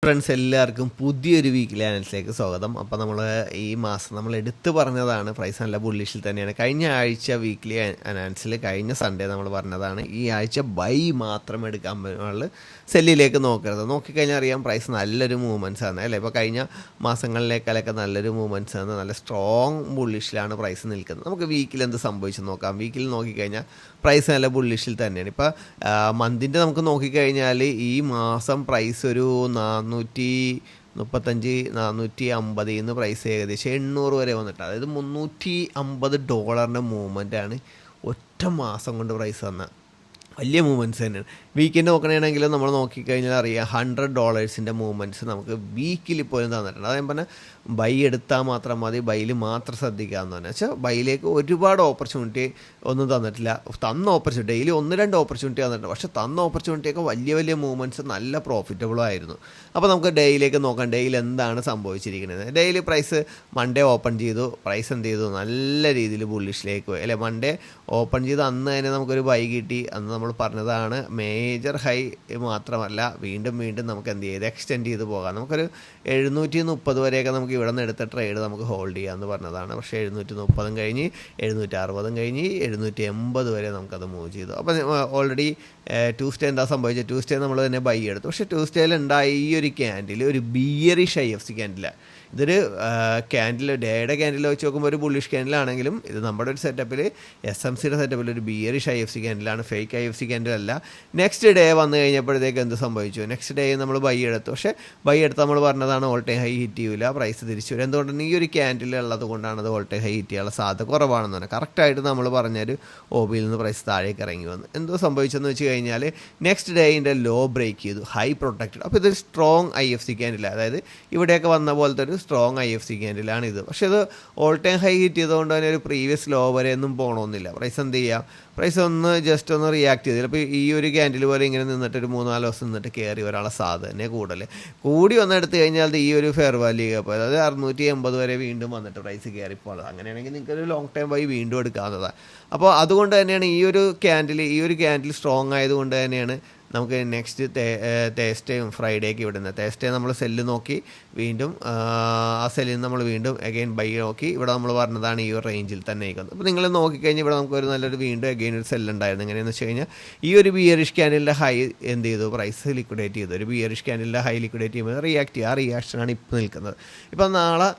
Friends എല്ലാവർക്കും പുതിയൊരു weekly അനാലിസിലേക്ക് സ്വാഗതം. അപ്പോൾ നമ്മൾ ഈ മാസം നമ്മൾ എടുത്തു പറഞ്ഞതാണ് പ്രൈസ് നല്ല ബുള്ളിഷിൽ തന്നെയാണ്. കഴിഞ്ഞ ആഴ്ച വീക്കിലി അനാലിസിൽ കഴിഞ്ഞ സൺഡേ നമ്മൾ പറഞ്ഞതാണ് ഈ ആഴ്ച ബൈ മാത്രം എടുക്കാൻ പറ്റുള്ള സെല്ലിലേക്ക് നോക്കരുത്. നോക്കിക്കഴിഞ്ഞാൽ അറിയാം പ്രൈസ് നല്ലൊരു മൂവ്മെൻറ്റ്സ് ആണ് അല്ലേ. ഇപ്പോൾ കഴിഞ്ഞ മാസങ്ങളിലേക്കാളൊക്കെ നല്ലൊരു മൂവ്മെൻറ്റ്സ് ആണ്, നല്ല സ്ട്രോങ് ബുള്ളിഷിലാണ് പ്രൈസ് നിൽക്കുന്നത്. നമുക്ക് വീക്കിൽ എന്ത് സംഭവിച്ചു നോക്കാം. വീക്കിൽ നോക്കിക്കഴിഞ്ഞാൽ പ്രൈസ് നല്ല ബുള്ളിഷിൽ തന്നെയാണ്. ഇപ്പോൾ മന്തിൻ്റെ നമുക്ക് നോക്കിക്കഴിഞ്ഞാൽ ഈ മാസം പ്രൈസ് ഒരു 435 450 പ്രൈസ് ഏകദേശം 800 വരെ വന്നിട്ട്, അതായത് $350 മൂവ്മെൻറ്റാണ് ഒറ്റ മാസം കൊണ്ട് പ്രൈസ് വന്നത്. വലിയ മൂവ്മെൻറ്റ്സ് തന്നെയാണ്. വീക്കെൻഡ് നോക്കണമെങ്കിൽ നമ്മൾ നോക്കിക്കഴിഞ്ഞാൽ അറിയാം $100 മൂവ്മെൻറ്റ്സ് നമുക്ക് വീക്കിൽ പോലും തന്നിട്ടുണ്ട്. അതായത് പറഞ്ഞാൽ ബൈ എടുത്താൽ മാത്രം മതി, ബൈയിൽ മാത്രം ശ്രദ്ധിക്കാമെന്ന് പറഞ്ഞാൽ വെച്ചാൽ ബൈയിലേക്ക് ഒരുപാട് ഓപ്പർച്യൂണിറ്റി ഒന്നും തന്നിട്ടില്ല. തന്ന ഓപ്പർച്യൂണിറ്റി ഡെയിലി 1-2 ഓപ്പർച്യൂണിറ്റി തന്നിട്ടുണ്ട്, പക്ഷേ തന്ന ഓപ്പർച്യൂണിറ്റിയൊക്കെ വലിയ വലിയ മൂവ്മെൻറ്റ്സ് നല്ല പ്രോഫിറ്റബിളും ആയിരുന്നു. അപ്പോൾ നമുക്ക് ഡെയിലേക്ക് നോക്കാം, ഡെയിലി എന്താണ് സംഭവിച്ചിരിക്കുന്നത്. ഡെയിലി പ്രൈസ് മൺഡേ ഓപ്പൺ ചെയ്തു, പ്രൈസ് എന്ത് ചെയ്തു, നല്ല രീതിയിൽ ബുള്ളിഷിലേക്ക് പോയി അല്ലേ. മൺഡേ ഓപ്പൺ ചെയ്ത് അന്ന് തന്നെ നമുക്കൊരു ബൈ കിട്ടി. അന്ന് നമ്മൾ പറഞ്ഞതാണ് മേജർ ഹൈ മാത്രമല്ല, വീണ്ടും നമുക്ക് എന്ത് ചെയ്ത് എക്സ്റ്റെൻഡ് ചെയ്ത് പോകാം. നമുക്കൊരു 730 വരെയൊക്കെ നമുക്ക് ഇവിടെ നിന്ന് എടുത്ത ട്രേഡ് നമുക്ക് ഹോൾഡ് ചെയ്യാമെന്ന് പറഞ്ഞതാണ്. പക്ഷേ 730 കഴിഞ്ഞ് 760 കഴിഞ്ഞ് 780 വരെ നമുക്കത് മൂവ് ചെയ്തു. അപ്പോൾ ഓൾറെഡി ട്യൂസ്ഡേ എന്താ സംഭവിച്ചത്, ട്യൂസ്ഡേ നമ്മൾ തന്നെ ബൈ എടുത്തു. പക്ഷേ ട്യൂസ്ഡേയിൽ ഉണ്ടായ ഈ ഒരു ക്യാൻഡിൽ ഒരു ബിയറിഷ് IFC ക്യാൻഡിലാണ്. ഇതൊരു ക്യാൻഡിൽ ഡേയുടെ ക്യാൻഡിൽ വെച്ച് നോക്കുമ്പോൾ ഒരു ബുള്ളിഷ് ക്യാൻഡിലാണെങ്കിലും ഇത് നമ്മുടെ ഒരു സെറ്റപ്പിൽ SMCയുടെ സെറ്റപ്പിൽ ഒരു ബിയറിഷ് IFC ക്യാൻഡിലാണ്, ഫേക്ക് IFC ക്യാൻഡിലല്ല. നെക്സ്റ്റ് ഡേ വന്നു കഴിഞ്ഞപ്പോഴത്തേക്ക് എന്ത് സംഭവിച്ചു, നെക്സ്റ്റ് ഡേ നമ്മൾ ബൈ എടുത്തു. പക്ഷേ ബൈ എടുത്ത് നമ്മൾ പറഞ്ഞതാണ് ഓൾ ടൈം ഹൈ ഹിറ്റ് ചെയ്യില്ല, പ്രൈസ് തിരിച്ചു വരും. എന്തുകൊണ്ടാണ് ഈ ഒരു ക്യാൻഡിൽ ഉള്ളത് കൊണ്ടാണ് അത് ഓൾ ടൈം ഹൈ ഹിറ്റ് ചെയ്യാനുള്ള സാധ്യത കുറവാണെന്ന് പറഞ്ഞാൽ കറക്റ്റായിട്ട് നമ്മൾ പറഞ്ഞൊരു OBയിൽ നിന്ന് പ്രൈസ് താഴേക്ക് ഇറങ്ങി വന്നു. എന്തോ സംഭവിച്ചെന്ന് വെച്ച് കഴിഞ്ഞാൽ നെക്സ്റ്റ് ഡേയിൻ്റെ ലോ ബ്രേക്ക് ചെയ്തു, ഹൈ പ്രൊട്ടക്റ്റഡ്. അപ്പോൾ ഇതൊരു സ്ട്രോങ് IFC ക്യാൻഡിലാണ്, അതായത് ഇവിടെയൊക്കെ വന്ന പോലത്തെ ഒരു സ്ട്രോങ് IFC ക്യാൻഡിലാണ് ഇത്. പക്ഷേ ഇത് ഓൾ ടൈം ഹൈ ഹിറ്റ് ചെയ്തുകൊണ്ട് തന്നെ ഒരു പ്രീവിയസ് ലോ വരെ ഒന്നും പോകണമെന്നില്ല. പ്രൈസ് എന്ത് ചെയ്യാം, പ്രൈസ് ഒന്ന് ജസ്റ്റ് ഒന്ന് റിയാക്ട് ചെയ്ത് ചിലപ്പോൾ ഈ ഒരു ക്യാൻഡിൽ പോലെ ഇങ്ങനെ നിന്നിട്ട് ഒരു 3-4 ദിവസം നിന്നിട്ട് കയറി ഒരാളെ സാധ്യത തന്നെ കൂടി വന്നെടുത്ത് കഴിഞ്ഞാൽ ഈ ഒരു ഫെയർ വാല്യൂ അപ്പോൾ അതായത് 680 വരെ വീണ്ടും വന്നിട്ട് പ്രൈസ് കയറിപ്പോകുന്നത്. അങ്ങനെയാണെങ്കിൽ നിങ്ങൾക്കൊരു ലോങ് ടൈം ബൈ വീണ്ടും എടുക്കാവുന്നതാണ്. അപ്പോൾ അതുകൊണ്ട് തന്നെയാണ് ഈ ഒരു ക്യാൻഡിൽ സ്ട്രോങ് ആയതുകൊണ്ട് തന്നെയാണ് നമുക്ക് നെക്സ്റ്റ് തേഴ്സ്ഡേയും ഫ്രൈഡേക്ക് വിടുന്നത്. തേഴ്സ്ഡേ നമ്മൾ സെല്ല് നോക്കി വീണ്ടും ആ സെല്ലിൽ നിന്ന് നമ്മൾ വീണ്ടും അഗെയിൻ ബൈ നോക്കി ഇവിടെ നമ്മൾ പറഞ്ഞതാണ് ഈ ഒരു റേഞ്ചിൽ തന്നെ ആയിരിക്കുന്നത്. അപ്പോൾ നിങ്ങൾ നോക്കിക്കഴിഞ്ഞാൽ ഇവിടെ നമുക്കൊരു നല്ലൊരു വീണ്ടും അഗെയിൻ ഒരു സെല്ലുണ്ടായിരുന്നു. എങ്ങനെയാണെന്ന് വെച്ച് കഴിഞ്ഞാൽ ഈ ഒരു ബിയറിഷ് ക്യാൻഡിലിൻ്റെ ഹൈ എന്ത് ചെയ്തു, പ്രൈസ് ലിക്വിഡേറ്റ് ചെയ്തു. ഒരു ബിയറിഷ് ക്യാൻഡിലിൻ്റെ ഹൈ ലിക്വിഡേറ്റ് ചെയ്യുമ്പോൾ റിയാക്ട് ചെയ്യുക, ആ റിയാക്ഷനാണ് ഇപ്പോൾ നിൽക്കുന്നത്. ഇപ്പം നാളെ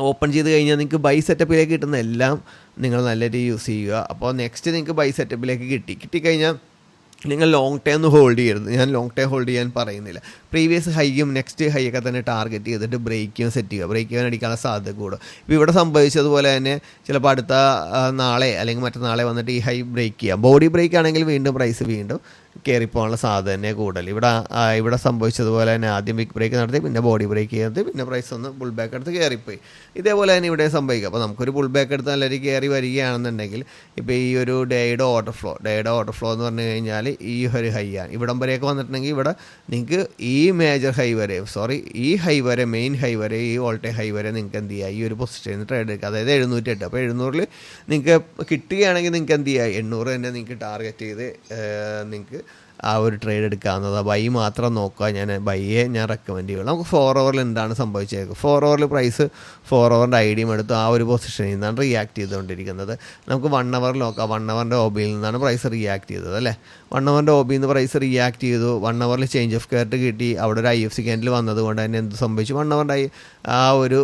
ഓപ്പൺ ചെയ്ത് കഴിഞ്ഞാൽ നിങ്ങൾക്ക് ബൈ സെറ്റപ്പിലേക്ക് കിട്ടുന്ന എല്ലാം നിങ്ങൾ നല്ല രീതിയിൽ യൂസ് ചെയ്യുക. അപ്പോൾ നെക്സ്റ്റ് നിങ്ങൾക്ക് ബൈ സെറ്റപ്പിലേക്ക് കിട്ടിക്കഴിഞ്ഞാൽ നിങ്ങൾ ലോങ് ടൈം ഹോൾഡ് ചെയ്യരുത്. ഞാൻ ലോങ് ടൈം ഹോൾഡ് ചെയ്യാൻ പറയുന്നില്ല. പ്രീവിയസ് ഹൈയും നെക്സ്റ്റ് ഹൈ ഒക്കെ തന്നെ ടാർഗറ്റ് ചെയ്തിട്ട് ബ്രേക്ക് സെറ്റ് ചെയ്യുക. ബ്രേക്ക് ചെയ്യാൻ അടിക്കാനുള്ള സാധ്യത കൂടും. ഇപ്പോൾ ഇവിടെ സംഭവിച്ചതുപോലെ തന്നെ ചിലപ്പോൾ അടുത്ത നാളെ അല്ലെങ്കിൽ മറ്റന്നാളെ വന്നിട്ട് ഈ ഹൈ ബ്രേക്ക് ചെയ്യാം. ബോഡി ബ്രേക്ക് ആണെങ്കിൽ വീണ്ടും പ്രൈസ് വീണ്ടും കയറിപ്പോകാനുള്ള സാധ്യത തന്നെ കൂടുതൽ. ഇവിടെ സംഭവിച്ചതുപോലെ തന്നെ ആദ്യം ബിഗ് ബ്രേക്ക് നടത്തി പിന്നെ ബോഡി ബ്രേക്ക് ചെയ്തിട്ട് പിന്നെ പ്രൈസ് ഒന്ന് പുൾ ബാക്ക് എടുത്ത് കയറിപ്പോയി. ഇതേപോലെ തന്നെ ഇവിടെ സംഭവിക്കുക. അപ്പോൾ നമുക്കൊരു പുൾ ബാക്ക് എടുത്ത് നല്ല രീതിയിൽ കയറി വരികയാണെന്നുണ്ടെങ്കിൽ ഇപ്പോൾ ഈ ഒരു ഡേയുടെ ഓർഡർ ഫ്ലോ എന്ന് പറഞ്ഞു കഴിഞ്ഞാൽ ഈ ഒരു ഹൈ ആണ്. ഇവിടം വരെയൊക്കെ വന്നിട്ടുണ്ടെങ്കിൽ ഇവിടെ നിങ്ങൾക്ക് ഈ മേജർ ഹൈ വരെ ഈ ഹൈ വരെ മെയിൻ ഹൈ വരെ ഈ ഓൾ ടൈം ഹൈ വരെ നിങ്ങൾക്ക് എന്ത് ചെയ്യുക, ഈ ഒരു പൊസിഷനിൽ ട്രേഡ് എടുക്കുക. അതായത് 708. അപ്പോൾ 700 നിങ്ങൾക്ക് കിട്ടുകയാണെങ്കിൽ നിങ്ങൾക്ക് എന്ത് ചെയ്യുക, 800 തന്നെ നിങ്ങൾക്ക് ടാർഗറ്റ് ചെയ്ത് നിങ്ങൾക്ക് ആ ഒരു ട്രേഡ് എടുക്കാവുന്നതാണ്. ബൈ മാത്രം നോക്കുക. ബൈയെ ഞാൻ റെക്കമെൻഡ് ചെയ്യുള്ളൂ. നമുക്ക് 4 hourൽ എന്താണ് സംഭവിച്ചേക്കുക, 4 hourൽ പ്രൈസ് 4 hourൻ്റെ ഐഡിയും എടുത്ത് ആ ഒരു പൊസിഷനിൽ നിന്നാണ് റിയാക്ട് ചെയ്തുകൊണ്ടിരിക്കുന്നത്. നമുക്ക് 1 hour നോക്കാം. 1 hourൻ്റെ OBയിൽ നിന്നാണ് പ്രൈസ് റിയാക്ട് ചെയ്തത് അല്ലേ. 1 hourൻ്റെ OBയിൽ നിന്ന് പ്രൈസ് റിയാക്ട് ചെയ്തു. 1 hourൽ ചേഞ്ച് ഓഫ് കയർട്ട് കിട്ടി. അവിടെ ഒരു IFC ക്യാൻഡിൽ വന്നതുകൊണ്ട് തന്നെ എന്ത് സംഭവിച്ചു, 1 hourൻ്റെ ആ ഒരു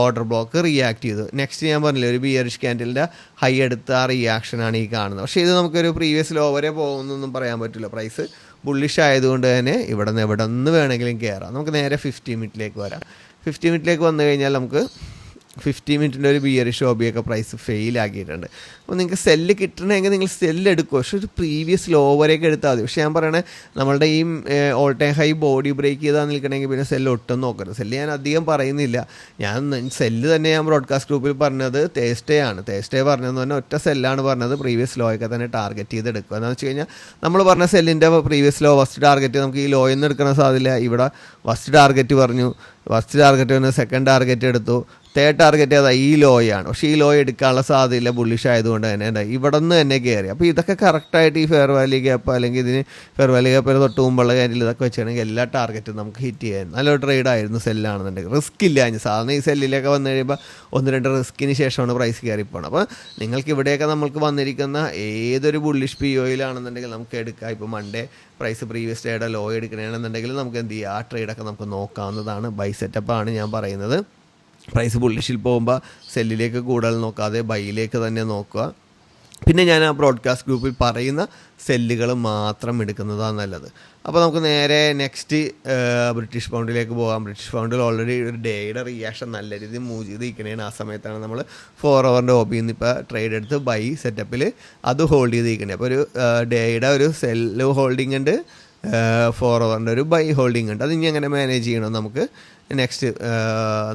ഓർഡർ ബ്ലോക്ക് റിയാക്ട് ചെയ്തു. നെക്സ്റ്റ് ഞാൻ പറഞ്ഞില്ലേ, ഒരു ബിയറിഷ് ക്യാൻഡിലിൻ്റെ ഹൈ എടുത്ത ആ റിയാക്ഷനാണ് ഈ കാണുന്നത്. പക്ഷേ ഇത് നമുക്കൊരു പ്രീവിയസ് ലോ വരെ പോകുന്നൊന്നും പറയാൻ പറ്റില്ല. പ്രൈസ് ബുള്ളിഷ് ആയതുകൊണ്ട് തന്നെ ഇവിടെ നിന്ന് വേണമെങ്കിലും കയറാം. നമുക്ക് നേരെ 50 മിനിറ്റിലേക്ക് വരാം. 50 മിനിറ്റിലേക്ക് വന്നു കഴിഞ്ഞാൽ നമുക്ക് 50 മിനിറ്റിൻ്റെ ഒരു ബിയറിഷ് OBയൊക്കെ പ്രൈസ് ഫെയിലാക്കിയിട്ടുണ്ട്. അപ്പോൾ നിങ്ങൾക്ക് സെല്ല് കിട്ടണമെങ്കിൽ നിങ്ങൾ സെല്ല് എടുക്കുക. പക്ഷേ ഒരു പ്രീവിയസ് ലോ വരെയൊക്കെ എടുത്താൽ മതി. പക്ഷേ ഞാൻ പറയണേ നമ്മളുടെ ഈ all time high body break ചെയ്താൽ നിൽക്കണമെങ്കിൽ പിന്നെ സെല്ല് ഒട്ടും നോക്കരുത്. സെല്ല് ഞാൻ അധികം പറയുന്നില്ല. സെല്ല് തന്നെ ഞാൻ ബ്രോഡ്കാസ്റ്റ് ഗ്രൂപ്പിൽ പറഞ്ഞത് തേഴ്സ്ഡേ പറഞ്ഞതെന്ന് പറഞ്ഞാൽ ഒറ്റ സെല്ലാണ് പറഞ്ഞത്. പ്രീവിയസ് ലോയൊക്കെ തന്നെ ടാർഗറ്റ് ചെയ്ത് എടുക്കുക. എന്താണെന്ന് വെച്ച് കഴിഞ്ഞാൽ നമ്മൾ പറഞ്ഞ സെല്ലിൻ്റെ പ്രീവിയസ് ലോ ഫസ്റ്റ് ടാർഗറ്റ് നമുക്ക് ഈ ലോയിൽ നിന്ന് എടുക്കുന്ന സാധ്യത. ഇവിടെ ഫസ്റ്റ് ടാർഗറ്റ് പറഞ്ഞു, ഫസ്റ്റ് ടാർഗറ്റ് വന്ന് സെക്കൻഡ് ടാർഗറ്റ് എടുത്തു, തേർഡ് ടാർഗറ്റ് അതാ ഈ ലോയാണ്. പക്ഷേ ഈ ലോ എടുക്കാനുള്ള സാധ്യതയില്ല ബുള്ളിഷ് ആയതുകൊണ്ട് തന്നെ ഇവിടെ നിന്ന് തന്നെ കയറി. അപ്പോൾ ഇതൊക്കെ കറക്റ്റായിട്ട് ഈ ഫെയർ വാല്യൂ ഗ്യാപ്പ് അല്ലെങ്കിൽ ഇതിന് ഫെയർ വാല്യൂ ഗ്യാപ്പിന് തൊട്ട് മുമ്പുള്ള കാര്യത്തിൽ ഇതൊക്കെ വെച്ചാണെങ്കിൽ എല്ലാ ടാർഗറ്റും നമുക്ക് ഹിറ്റ് ചെയ്യാൻ നല്ലൊരു ട്രേഡായിരുന്നു സെല്ലാണെന്നുണ്ടെങ്കിൽ. റിസ്ക് ഇല്ല. സാധാരണ ഈ സെല്ലിലൊക്കെ വന്നു കഴിയുമ്പോൾ 1-2 റിസ്കിന് ശേഷമാണ് പ്രൈസ് കയറിപ്പോണം. അപ്പോൾ നിങ്ങൾക്ക് ഇവിടെയൊക്കെ നമുക്ക് വന്നിരിക്കുന്ന ഏതൊരു ബുള്ളിഷ് പി ഒയിലാണെന്നുണ്ടെങ്കിൽ നമുക്ക് എടുക്കാം. ഇപ്പോൾ മൺഡേ പ്രൈസ് പ്രീവിയസ് ഡേയുടെ ലോ എടുക്കണമെന്നുണ്ടെങ്കിൽ നമുക്ക് എന്ത് ചെയ്യുക, ആ ട്രേഡൊക്കെ നമുക്ക് നോക്കാവുന്നതാണ്. ബൈ സെറ്റപ്പാണ് ഞാൻ പറയുന്നത്. പ്രൈസ് ബുള്ളിഷിൽ പോകുമ്പോൾ സെല്ലിലേക്ക് കൂടുതൽ നോക്കാതെ ബൈയിലേക്ക് തന്നെ നോക്കുക. പിന്നെ ഞാൻ ആ ബ്രോഡ്കാസ്റ്റ് ഗ്രൂപ്പിൽ പറയുന്ന സെല്ലുകൾ മാത്രം എടുക്കുന്നതാണ് നല്ലത്. അപ്പോൾ നമുക്ക് നേരെ നെക്സ്റ്റ് ബ്രിട്ടീഷ് പൗണ്ടിലേക്ക് പോകാം. ബ്രിട്ടീഷ് പൗണ്ടിൽ ഓൾറെഡി ഒരു ഡേയുടെ റിയാക്ഷൻ നല്ല രീതിയിൽ മൂവ് ചെയ്ത് ഇരിക്കണേണ്. ആ സമയത്താണ് നമ്മൾ 4 ഹവറിൻ്റെ OB ഇപ്പോൾ ട്രേഡ് എടുത്ത് ബൈ സെറ്റപ്പിൽ അത് ഹോൾഡ് ചെയ്തിരിക്കണേ. അപ്പോൾ ഒരു ഡേയുടെ ഒരു സെല്ല് ഹോൾഡിംഗ് ഉണ്ട്, 4 ഹവറിൻ്റെ ഒരു ബൈ ഹോൾഡിംഗ് ഉണ്ട്. അത് ഇനി എങ്ങനെ മാനേജ് ചെയ്യണം നമുക്ക് നെക്സ്റ്റ്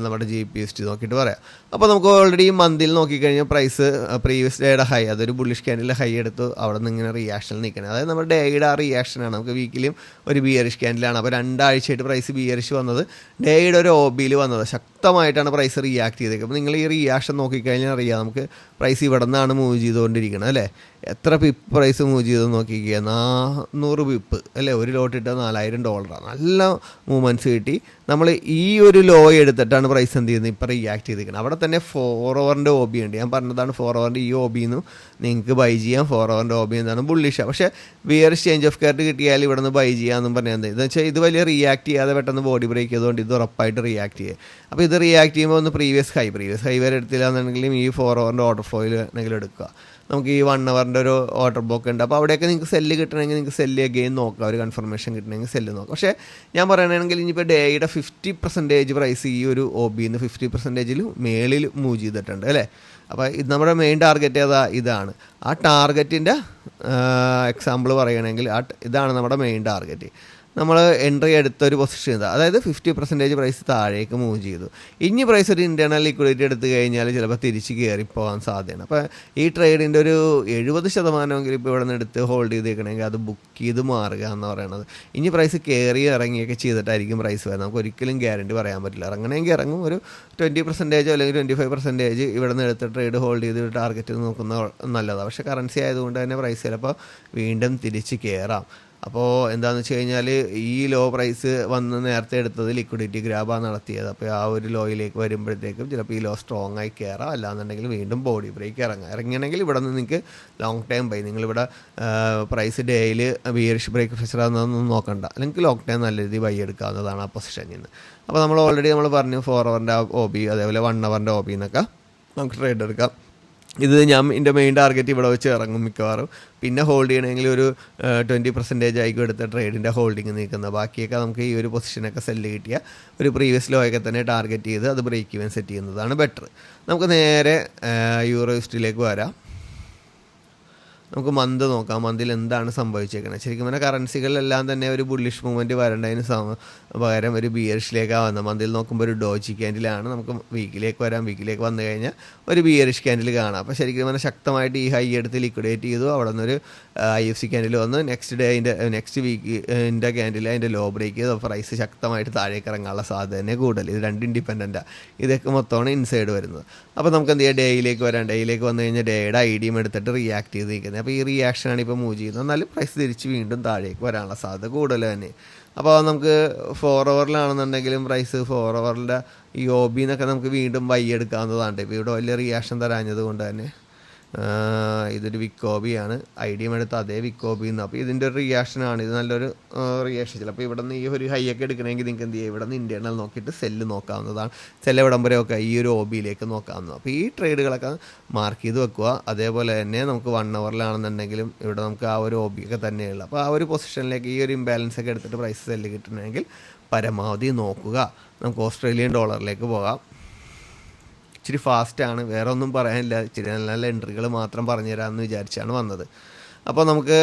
നമ്മുടെ GPST നോക്കിയിട്ട് പറയാം. അപ്പോൾ നമുക്ക് ഓൾറെഡി മന്തിൽ നോക്കിക്കഴിഞ്ഞാൽ പ്രൈസ് പ്രീവിയസ് ഡേയുടെ ഹൈ, അതൊരു ബുള്ളിഷ് ക്യാൻഡിലെ ഹൈ എടുത്ത് അവിടെ നിന്ന് ഇങ്ങനെ റിയാക്ഷനിൽ നിൽക്കണം. അതായത് നമ്മുടെ ഡേയുടെ ആ റിയാക്ഷനാണ്. നമുക്ക് വീക്കിലും ഒരു ബിയറിഷ് ക്യാൻഡിലാണ്. അപ്പോൾ 2 ആഴ്ചയായിട്ട് പ്രൈസ് ബിയറിഷ് വന്നത്, ഡേയുടെ ഒരു OBയിൽ വന്നത് ശക്തമായിട്ടാണ് പ്രൈസ് റിയാക്ട് ചെയ്തേക്കുന്നത്. അപ്പോൾ നിങ്ങൾ ഈ റിയാക്ഷൻ നോക്കിക്കഴിഞ്ഞാൽ അറിയാം നമുക്ക് പ്രൈസ് ഇവിടെ നിന്നാണ് മൂവ് ചെയ്തുകൊണ്ടിരിക്കുന്നത് അല്ലേ. എത്ര പിപ്പ് പ്രൈസ് മൂവ് ചെയ്ത് നോക്കിക്കുക, 400 പിപ്പ് അല്ലേ. ഒരു ലോട്ട് ഇട്ട് $4000. നല്ല മൂവ്മെൻറ്റ്സ് കിട്ടി. നമ്മൾ ഈ ഒരു ലോ എടുത്തിട്ടാണ് പ്രൈസ് എന്ത് ചെയ്യുന്നത് ഇപ്പോൾ റിയാക്ട് ചെയ്തിരിക്കുന്നത്. അവിടെ തന്നെ 4 ഹവറിൻ്റെ OB ഉണ്ട്. ഞാൻ പറഞ്ഞതാണ് 4 ഹവറിൻ്റെ ഈ OBന്ന് നിങ്ങൾക്ക് ബൈ ചെയ്യാം. 4 ഹവറിൻ്റെ OB എന്താണ് ബുള്ളിഷാണ്. പക്ഷേ ബിയറിഷ് ചേഞ്ച് ഓഫ് കാർഡ് കിട്ടിയാൽ ഇവിടെ നിന്ന് ബൈ ചെയ്യാമെന്നും പറഞ്ഞാൽ എന്താ ഇതെന്ന് വെച്ചാൽ ഇത് വലിയ റിയാക്ട് ചെയ്യാതെ പെട്ടെന്ന് ബോഡി ബ്രേക്ക് ചെയ്തുകൊണ്ട് ഇത് ഉറപ്പായിട്ട് റിയാക്ട് ചെയ്യുക. അപ്പോൾ ഇത് റിയാക്ട് ചെയ്യുമ്പോൾ ഒന്ന് പ്രീവിയസ് ഹൈ വരെ എടുത്തില്ല എന്നുണ്ടെങ്കിലും ഈ 4 ഹവറിൻ്റെ ഓർഡർ ഫ്ലോയിൽ എന്തെങ്കിലും എടുക്കുക. നമുക്ക് ഈ 1 ഹവറിൻ്റെ ഒരു ഓർഡർ ബ്ലോക്ക് ഉണ്ട്. അപ്പോൾ അവിടെയൊക്കെ നിങ്ങൾക്ക് സെല്ല് കിട്ടണമെങ്കിൽ നിങ്ങൾക്ക് സെല്ല് അഗെയിൻ നോക്കാം. ഒരു കൺഫർമേഷൻ കിട്ടണമെങ്കിൽ സെല്ല് നോക്കാം. പക്ഷേ ഞാൻ പറയുകയാണെങ്കിൽ ഇനിയിപ്പോൾ ഡേയുടെ 50% പ്രൈസ് ഈ ഒരു OBന്ന് 50% മേളിൽ മൂവ് ചെയ്തിട്ടുണ്ട് അല്ലേ. അപ്പോൾ ഇത് നമ്മുടെ മെയിൻ ടാർഗറ്റ് ഇതാണ്. ആ ടാർഗറ്റിൻ്റെ എക്സാമ്പിൾ പറയുകയാണെങ്കിൽ ഇതാണ് നമ്മുടെ മെയിൻ ടാർഗറ്റ്. നമ്മൾ എൻട്രി എടുത്തൊരു പൊസിഷൻ ഇതാ, അതായത് 50% പ്രൈസ് താഴേക്ക് മൂവ് ചെയ്തു. ഇനി പ്രൈസ് ഒരു ഇൻറ്റേർണൽ ലിക്വിഡിറ്റി എടുത്തു കഴിഞ്ഞാൽ ചിലപ്പോൾ തിരിച്ച് കയറിപ്പോകാൻ സാധ്യതയാണ്. അപ്പോൾ ഈ ട്രേഡിൻ്റെ ഒരു 70% ഇപ്പോൾ ഇവിടെ നിന്ന് എടുത്ത് ഹോൾഡ് ചെയ്തേക്കണമെങ്കിൽ അത് ബുക്ക് ചെയ്ത് മാറുക എന്ന് പറയുന്നത്. ഇനി പ്രൈസ് കയറി ഇറങ്ങിയൊക്കെ ചെയ്തിട്ടായിരിക്കും പ്രൈസ് വരുന്നത്. നമുക്ക് ഒരിക്കലും ഗ്യാരണ്ടി പറയാൻ പറ്റില്ല. ഇറങ്ങണമെങ്കിൽ ഇറങ്ങും. ഒരു 20% അല്ലെങ്കിൽ 25% ഇവിടെ നിന്ന് എടുത്ത് ട്രേഡ് ഹോൾഡ് ചെയ്ത് ടാർഗറ്റ് നോക്കുന്ന നല്ലതാണ്. പക്ഷേ കറൻസി ആയതുകൊണ്ട് തന്നെ പ്രൈസ് ചിലപ്പോൾ വീണ്ടും തിരിച്ച് കയറാം. അപ്പോൾ എന്താണെന്ന് വെച്ച് കഴിഞ്ഞാൽ ഈ ലോ പ്രൈസ് വന്ന് നേരത്തെ എടുത്തത് ലിക്വിഡിറ്റി ഗ്രാബാണ് നടത്തിയത്. അപ്പോൾ ആ ഒരു ലോയിലേക്ക് വരുമ്പോഴത്തേക്കും ചിലപ്പോൾ ഈ ലോ സ്ട്രോങ് ആയി കയറാം. അല്ലാന്നുണ്ടെങ്കിൽ വീണ്ടും ബോഡി ബ്രേക്ക് ഇറങ്ങണമെങ്കിൽ ഇവിടെ നിന്ന് നിങ്ങൾക്ക് ലോങ് ടൈം ബൈ, നിങ്ങളിവിടെ പ്രൈസ് ഡേയിൽ ബിയറിഷ് ബ്രേക്ക് ഫെച്ചറാണെന്നൊന്നും നോക്കണ്ട, അല്ലെങ്കിൽ ലോങ് ടൈം നല്ല രീതിയിൽ ബൈ എടുക്കാവുന്നതാണ് ആ പൊസിഷനിൽ നിന്ന്. അപ്പോൾ നമ്മൾ ഓൾറെഡി പറഞ്ഞു 4 ഹവറിൻ്റെ OB അതേപോലെ 1 ഹവറിൻ്റെ OB എന്നൊക്കെ നമുക്ക് ട്രേഡ് എടുക്കാം. ഇത് എൻ്റെ മെയിൻ ടാർഗറ്റ് ഇവിടെ വെച്ച് ഇറങ്ങും മിക്കവാറും. പിന്നെ ഹോൾഡ് ചെയ്യണമെങ്കിൽ ഒരു 20% ആയിരിക്കും എടുത്ത ട്രേഡിൻ്റെ ഹോൾഡിങ് നിൽക്കുന്നത്. ബാക്കിയൊക്കെ നമുക്ക് ഈ ഒരു പൊസിഷനൊക്കെ സെല്ല് കിട്ടിയ ഒരു പ്രീവിയസ് ലോയൊക്കെ തന്നെ ടാർഗറ്റ് ചെയ്ത് അത് ബ്രേക്ക് ഇവൻ സെറ്റ് ചെയ്യുന്നതാണ് ബെറ്റർ. നമുക്ക് നേരെ യൂറോയിസ്റ്റിലേക്ക് വരാം. നമുക്ക് മന്ത് നോക്കാം. മന്തിൽ എന്താണ് സംഭവിച്ചേക്കുന്നത്. ശരിക്കും പറഞ്ഞാൽ കറൻസികളിലെല്ലാം തന്നെ ഒരു ബുള്ളിഷ് മൂവ്മെൻറ്റ് വരേണ്ടതിന് പകരം ഒരു ബിയറിഷിലേക്കാണ് വന്നത്. മന്തിൽ നോക്കുമ്പോൾ ഒരു ഡോജി ക്യാൻഡിലാണ്. നമുക്ക് വീക്കിലേക്ക് വരാം. വീക്കിലേക്ക് വന്നു കഴിഞ്ഞാൽ ഒരു ബിയറിഷ് ക്യാൻഡിൽ കാണാം. അപ്പോൾ ശരിക്കും പറഞ്ഞാൽ ശക്തമായിട്ട് ഈ ഹൈ എടുത്ത് ലിക്വിഡേറ്റ് ചെയ്തു. അവിടെ നിന്നൊരു IFC ക്യാൻഡിൽ വന്ന് നെക്സ്റ്റ് വീക്കിൻ്റെ ക്യാൻഡിൽ അതിൻ്റെ ലോ ബ്രേക്ക് ചെയ്ത് പ്രൈസ് ശക്തമായിട്ട് താഴേക്ക് ഇറങ്ങാനുള്ള സാധ്യത തന്നെ കൂടുതൽ. ഇത് രണ്ടും ഇൻഡിപെൻഡൻറ്റാണ്. ഇതൊക്കെ മൊത്തമാണ് ഇൻസൈഡ് വരുന്നത്. അപ്പോൾ നമുക്ക് എന്ത് ചെയ്യാം, ഡേയിലേക്ക് വരാം. ഡേയിലേക്ക് വന്നു കഴിഞ്ഞാൽ ഡേയുടെ IDയും എടുത്തിട്ട് റിയാക്ട് ചെയ്തിരിക്കുന്നത്. അപ്പോൾ ഈ റിയാക്ഷനാണ് ഇപ്പോൾ മൂവ് ചെയ്യുന്നത്. എന്നാലും പ്രൈസ് തിരിച്ച് വീണ്ടും താഴേക്ക് വരാനുള്ള സാധ്യത കൂടുതൽ തന്നെ. അപ്പോൾ നമുക്ക് 4 ഹവറിലാണെന്നുണ്ടെങ്കിലും പ്രൈസ് 4 ഹവറിൻ്റെ ഈ OB എന്നൊക്കെ നമുക്ക് വീണ്ടും ബൈ എടുക്കാവുന്നതാണ്. ഇപ്പോൾ ഇവിടെ വലിയ റിയാക്ഷൻ തരാഞ്ഞത് കൊണ്ട് തന്നെ ഇതൊരു വിക്കോബിയാണ്. IDയും എടുത്ത് അതേ വിക്കോബിന്ന്. അപ്പോൾ ഇതിൻ്റെ ഒരു റിയാക്ഷനാണ്. ഇത് നല്ലൊരു റിയാക്ഷൻ. ചിലപ്പോൾ ഇവിടെ നിന്ന് ഈ ഒരു ഹൈ ഒക്കെ എടുക്കണമെങ്കിൽ നിങ്ങൾക്ക് എന്ത് ചെയ്യുക, ഇവിടെ നിന്ന് ഇൻറ്റേർണൽ നോക്കിയിട്ട് സെല്ല് നോക്കാവുന്നതാണ്. സെല്ല് എവിടം വരെ ഒക്കെ ഈ ഒരു OBയിലേക്ക് നോക്കാവുന്നതാണ്. അപ്പോൾ ഈ ട്രേഡുകളൊക്കെ മാർക്ക് ചെയ്ത് വെക്കുക. അതേപോലെ തന്നെ നമുക്ക് 1 ഹവറിലാണെന്നുണ്ടെങ്കിലും ഇവിടെ നമുക്ക് ആ ഒരു OB ഒക്കെ തന്നെയുള്ള. അപ്പോൾ ആ ഒരു പൊസിഷനിലേക്ക് ഈ ഒരു ഇംബാലൻസ് ഒക്കെ എടുത്തിട്ട് പ്രൈസ് സെല്ല് കിട്ടണമെങ്കിൽ പരമാവധി നോക്കുക. നമുക്ക് ഓസ്ട്രേലിയൻ ഡോളറിലേക്ക് പോകാം. ഇച്ചിരി ഫാസ്റ്റാണ്, വേറെ ഒന്നും പറയാനില്ല. ഇച്ചിരി നല്ല നല്ല എൻട്രികൾ മാത്രം പറഞ്ഞു തരാമെന്ന് വിചാരിച്ചാണ് വന്നത്. അപ്പോൾ നമുക്ക്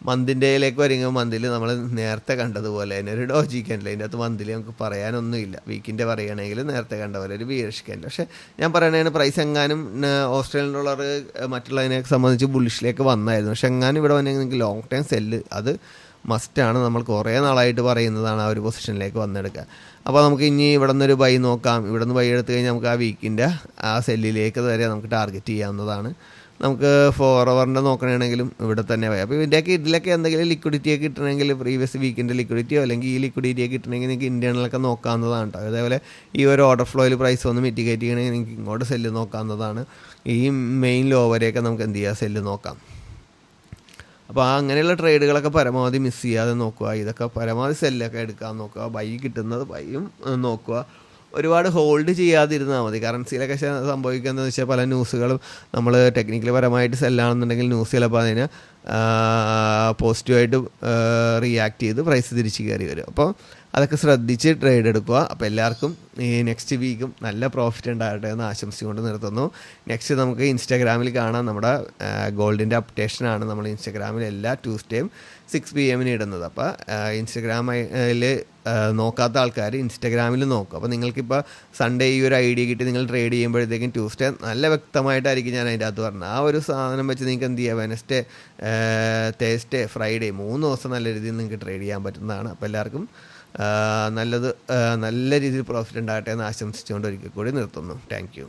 മന്തിൻ്റെയിലേക്ക് വരുമ്പോൾ മന്തിൽ നമ്മൾ നേരത്തെ കണ്ടതുപോലെ തന്നെ ഒരു ഡോജി ക്യാൻഡിൽ. അതിൻ്റെ അകത്ത് മന്തിൽ നമുക്ക് പറയാനൊന്നുമില്ല. വീക്കിൻ്റെ പറയുകയാണെങ്കിൽ നേരത്തെ കണ്ട പോലെ ഒരു ബിയറിഷ് ക്യാൻഡിൽ. പക്ഷേ ഞാൻ പറയുന്നതിന് പ്രൈസ് എങ്ങാനും ഓസ്ട്രേലിയൻ ഡോളർ മറ്റുള്ളതിനെ സംബന്ധിച്ച് ബുള്ളിഷിലേക്ക് വന്നായിരുന്നു. പക്ഷേ എങ്ങാനും ഇവിടെ വന്നെങ്കിൽ നിങ്ങൾക്ക് ലോങ് ടൈം സെല്ല് അത് മസ്റ്റാണ്. നമ്മൾ കുറേ നാളായിട്ട് പറയുന്നതാണ് ആ ഒരു പൊസിഷനിലേക്ക് വന്നെടുക്കുക. അപ്പോൾ നമുക്ക് ഇനി ഇവിടെ നിന്നൊരു ബൈ നോക്കാം. ഇവിടെ നിന്ന് ബൈ എടുത്തു കഴിഞ്ഞാൽ നമുക്ക് ആ വീക്കിൻ്റെ ആ സെല്ലിലേക്ക് വരെ നമുക്ക് ടാർഗറ്റ് ചെയ്യാവുന്നതാണ്. നമുക്ക് 4 ഹവറിൻ്റെ നോക്കണമെങ്കിലും ഇവിടെ തന്നെ പോയി. അപ്പോൾ ഇതിലൊക്കെ എന്തെങ്കിലും ലിക്വിഡിറ്റിയൊക്കെ കിട്ടണമെങ്കിൽ പ്രീവിയസ് വീക്കിൻ്റെ ലിക്വിഡിറ്റിയോ അല്ലെങ്കിൽ ഈ ലിക്വിഡിറ്റിയൊക്കെ കിട്ടണമെങ്കിൽ നിങ്ങൾക്ക് ഇൻറ്റേർണലൊക്കെ നോക്കാവുന്നതാണ് കേട്ടോ. അതേപോലെ ഈ ഒരു ഓർഡർ ഫ്ലോയിൽ പ്രൈസ് ഒന്ന് മിറ്റിഗേറ്റ് ചെയ്യണമെങ്കിൽ നിങ്ങൾക്ക് ഇങ്ങോട്ട് സെല്ല് നോക്കാവുന്നതാണ്. ഈ മെയിൻ ലോ വരെയൊക്കെ നമുക്ക് എന്ത് ചെയ്യാം, സെല്ല് നോക്കാം. അപ്പോൾ അങ്ങനെയുള്ള ട്രേഡുകളൊക്കെ പരമാവധി മിസ് ചെയ്യാതെ നോക്കുക. ഇതൊക്കെ പരമാവധി സെല്ലൊക്കെ എടുക്കാൻ നോക്കുക. ബൈ കിട്ടുന്നത് ബൈയും നോക്കുക. ഒരുപാട് ഹോൾഡ് ചെയ്യാതിരുന്നാൽ മതി. കറൻസിയിലൊക്കെ സംഭവിക്കുന്നതെന്ന് വെച്ചാൽ പല ന്യൂസുകളും നമ്മൾ ടെക്നിക്കലി പരമായിട്ട് സെല്ലാണെന്നുണ്ടെങ്കിൽ ന്യൂസ് ചിലപ്പോൾ അതിന് പോസിറ്റീവായിട്ട് റിയാക്ട് ചെയ്ത് പ്രൈസ് തിരിച്ച് കയറി വരും. അപ്പോൾ അതൊക്കെ ശ്രദ്ധിച്ച് ട്രേഡ് എടുക്കുക. അപ്പോൾ എല്ലാവർക്കും ഈ നെക്സ്റ്റ് വീക്കും നല്ല പ്രോഫിറ്റ് ഉണ്ടാകട്ടെ എന്ന് ആശംസിച്ചുകൊണ്ട് നിർത്തുന്നു. നെക്സ്റ്റ് നമുക്ക് ഇൻസ്റ്റാഗ്രാമിൽ കാണാം. നമ്മുടെ ഗോൾഡിൻ്റെ അപ്ഡേഷനാണ് നമ്മൾ ഇൻസ്റ്റാഗ്രാമിൽ എല്ലാ ട്യൂസ്ഡേയും 6 PM ഇടുന്നത്. അപ്പോൾ ഇൻസ്റ്റാഗ്രാമിൽ നോക്കാത്ത ആൾക്കാർ ഇൻസ്റ്റാഗ്രാമിൽ നോക്കും. അപ്പോൾ നിങ്ങൾക്കിപ്പോൾ സൺഡേ ഈ ഒരു ഐഡിയ കിട്ടി നിങ്ങൾ ട്രേഡ് ചെയ്യുമ്പോഴത്തേക്കും ട്യൂസ്ഡേ നല്ല വ്യക്തമായിട്ടായിരിക്കും ഞാൻ അതിൻ്റെ അകത്ത് പറഞ്ഞത്. ആ ഒരു സാധനം വെച്ച് നിങ്ങൾക്ക് എന്ത് ചെയ്യുക, വെനസ്ഡേ, തേഴ്സ്ഡേ, ഫ്രൈഡേ 3 ദിവസം നല്ല രീതിയിൽ നിങ്ങൾക്ക് ട്രേഡ് ചെയ്യാൻ പറ്റുന്നതാണ്. അപ്പോൾ എല്ലാവർക്കും നല്ല രീതിയിൽ പ്രോഫിറ്റ് ഉണ്ടാകട്ടെ എന്ന് ആശംസിച്ചുകൊണ്ട് ഒരിക്കൽ കൂടി നിർത്തുന്നു. Thank you.